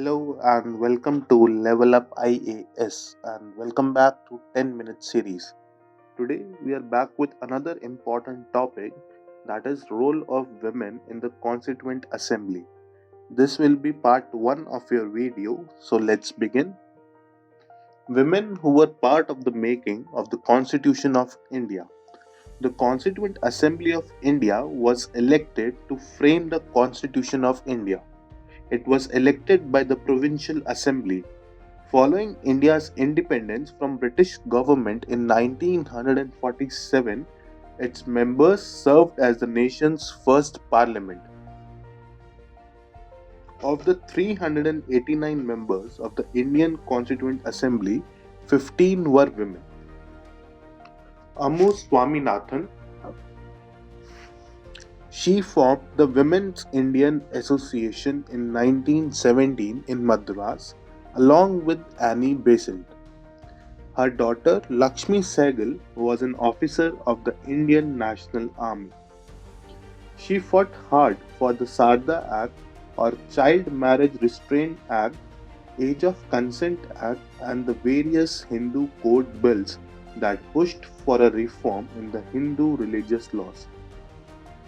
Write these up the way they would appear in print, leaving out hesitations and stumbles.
Hello and welcome to Level Up IAS and welcome back to 10 Minute series. Today we are back with another important topic, that is role of women in the Constituent Assembly. This will be part 1 of your video, so let's begin. Women who were part of the making of the Constitution of India. The Constituent Assembly of India was elected to frame the Constitution of India. It was elected by the Provincial Assembly. Following India's independence from British government in 1947, its members served as the nation's first parliament. Of the 389 members of the Indian Constituent Assembly, 15 were women. Ammu Swaminathan, she formed the Women's Indian Association in 1917 in Madras along with Annie Besant. Her daughter Lakshmi Sehgal was an officer of the Indian National Army. She fought hard for the Sarda Act or Child Marriage Restraint Act, Age of Consent Act, and the various Hindu code bills that pushed for a reform in the Hindu religious laws.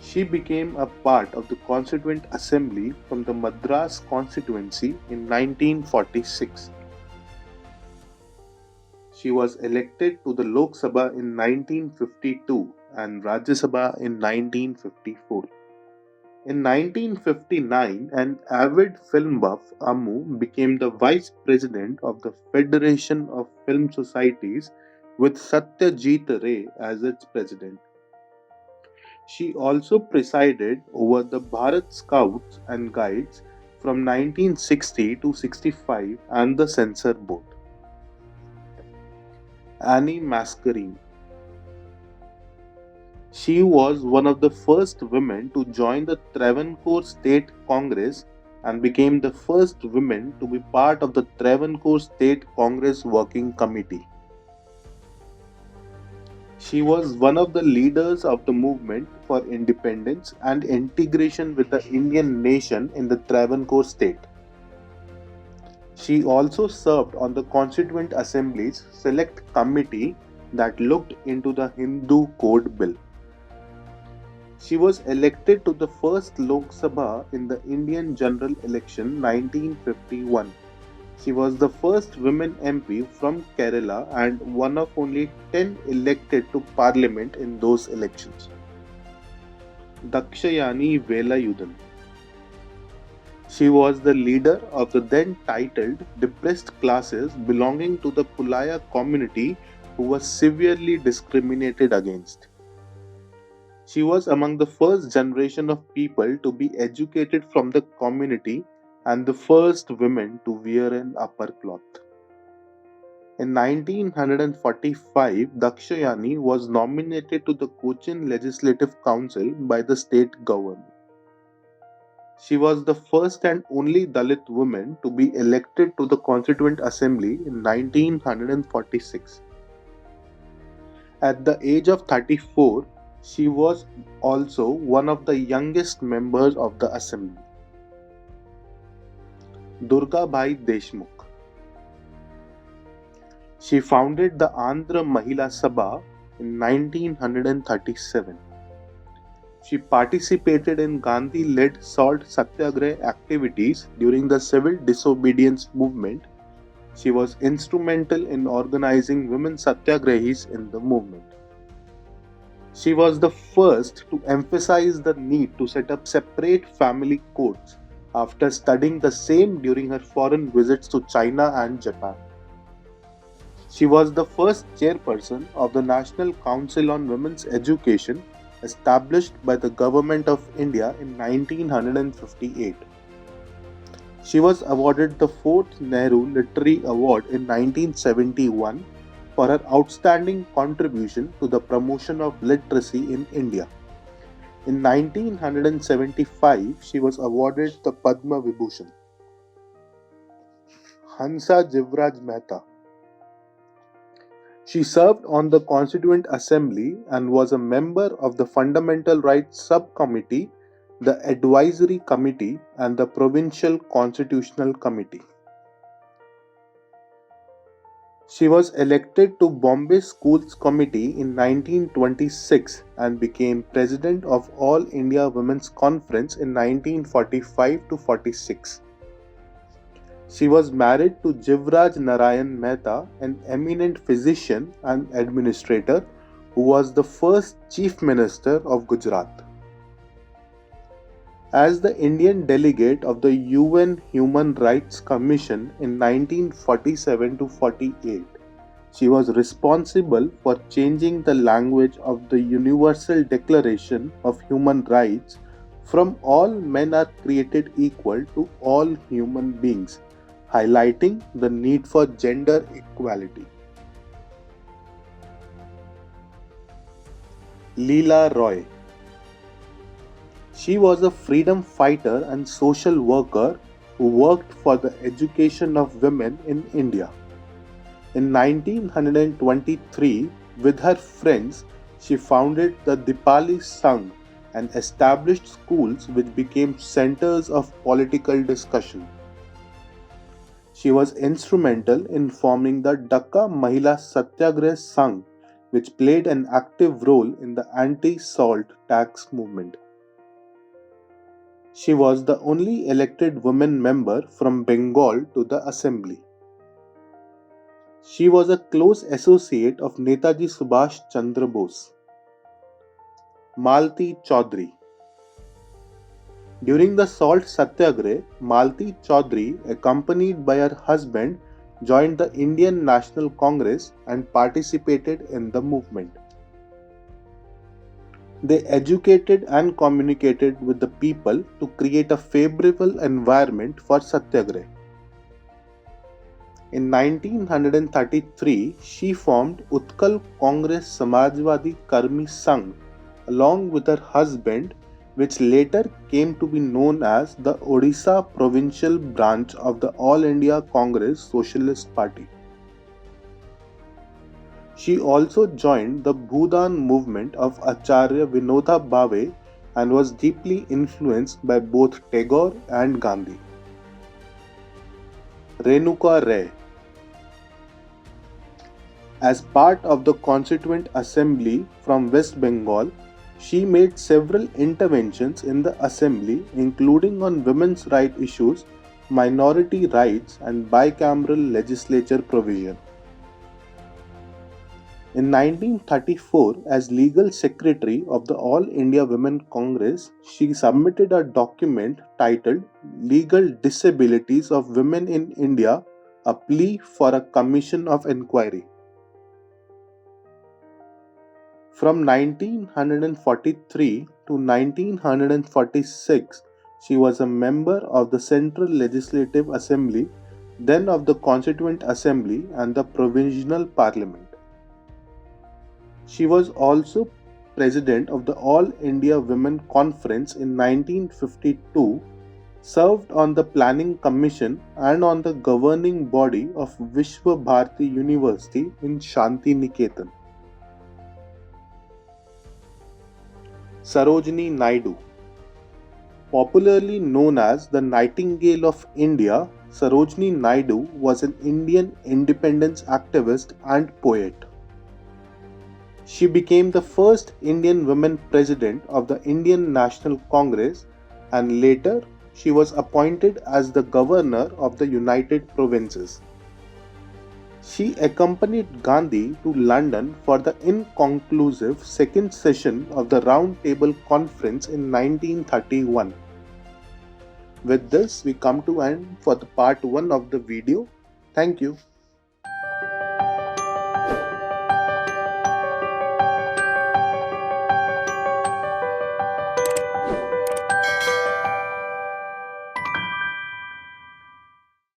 She became a part of the Constituent Assembly from the Madras constituency in 1946. She was elected to the Lok Sabha in 1952 and Rajya Sabha in 1954. In 1959, an avid film buff, Ammu became the vice president of the Federation of Film Societies with Satyajit Ray as its president. She also presided over the Bharat Scouts and Guides from 1960 to 65 and the censor board. Annie Mascarenhas. She was one of the first women to join the Travancore State Congress and became the first woman to be part of the Travancore State Congress Working Committee. She was one of the leaders of the movement for independence and integration with the Indian nation in the Travancore state. She also served on the Constituent Assembly's Select Committee that looked into the Hindu Code Bill. She was elected to the first Lok Sabha in the Indian General Election 1951. She was the first woman MP from Kerala and one of only 10 elected to parliament in those elections. Dakshayani Velayudan. She was the leader of the then titled depressed classes belonging to the Pulaya community who was severely discriminated against. She was among the first generation of people to be educated from the community and the first women to wear an upper cloth. In 1945, Dakshayani was nominated to the Cochin Legislative Council by the state government. She was the first and only Dalit woman to be elected to the Constituent Assembly in 1946. At the age of 34, she was also one of the youngest members of the assembly. Durgabhai Deshmukh. She founded the Andhra Mahila Sabha in 1937. She participated in Gandhi-led salt satyagraha activities during the civil disobedience movement. She was instrumental in organizing women satyagrahis in the movement. She was the first to emphasize the need to set up separate family courts after studying the same during her foreign visits to China and Japan. She was the first chairperson of the National Council on Women's Education established by the Government of India in 1958. She was awarded the 4th Nehru Literary Award in 1971 for her outstanding contribution to the promotion of literacy in India. In 1975, she was awarded the Padma Vibhushan. Hansa Jivraj Mehta. She served on the Constituent Assembly and was a member of the Fundamental Rights Subcommittee the Advisory Committee, and the Provincial Constitutional Committee. She was elected to Bombay Schools Committee in 1926 and became President of All India Women's Conference in 1945 to 46. She was married to Jivraj Narayan Mehta, an eminent physician and administrator who was the first Chief Minister of Gujarat. As the Indian delegate of the UN Human Rights Commission in 1947 to 48, she was responsible for changing the language of the Universal Declaration of Human Rights from all men are created equal to all human beings, highlighting the need for gender equality. Leela Roy. She was a freedom fighter and social worker who worked for the education of women in India. In 1923, with her friends, she founded the Dipali Sangh and established schools which became centers of political discussion. She was instrumental in forming the Dhaka Mahila Satyagrah Sangh, which played an active role in the anti-salt tax movement. She was the only elected woman member from Bengal to the Assembly. She was a close associate of Netaji Subhash Chandra Bose. Malti Chaudhary. During the Salt Satyagrah, Malti Chaudhary, accompanied by her husband, joined the Indian National Congress and participated in the movement. They educated and communicated with the people to create a favorable environment for Satyagrah. In 1933, she formed Utkal Congress Samajwadi Karmi Sangh along with her husband, which later came to be known as the Odisha Provincial Branch of the All India Congress Socialist Party. She also joined the Bhudan movement of Acharya Vinoba Bhave and was deeply influenced by both Tagore and Gandhi. Renuka Ray. As part of the Constituent Assembly from West Bengal, she made several interventions in the Assembly, including on women's rights issues, minority rights, and bicameral legislature provision. In 1934, as Legal Secretary of the All India Women Congress, she submitted a document titled Legal Disabilities of Women in India, a plea for a commission of inquiry. From 1943 to 1946, she was a member of the Central Legislative Assembly, then of the Constituent Assembly and the Provisional Parliament. She was also President of the All India Women Conference in 1952, served on the Planning Commission and on the governing body of Vishwa Bharati University in Shanti Niketan. Sarojini Naidu. Popularly known as the Nightingale of India, Sarojini Naidu was an Indian independence activist and poet. She became the first Indian woman president of the Indian National Congress, and later she was appointed as the governor of the United Provinces. She accompanied Gandhi to London for the inconclusive second session of the Round Table Conference in 1931. With this, we come to end for the part 1 of the video. Thank you.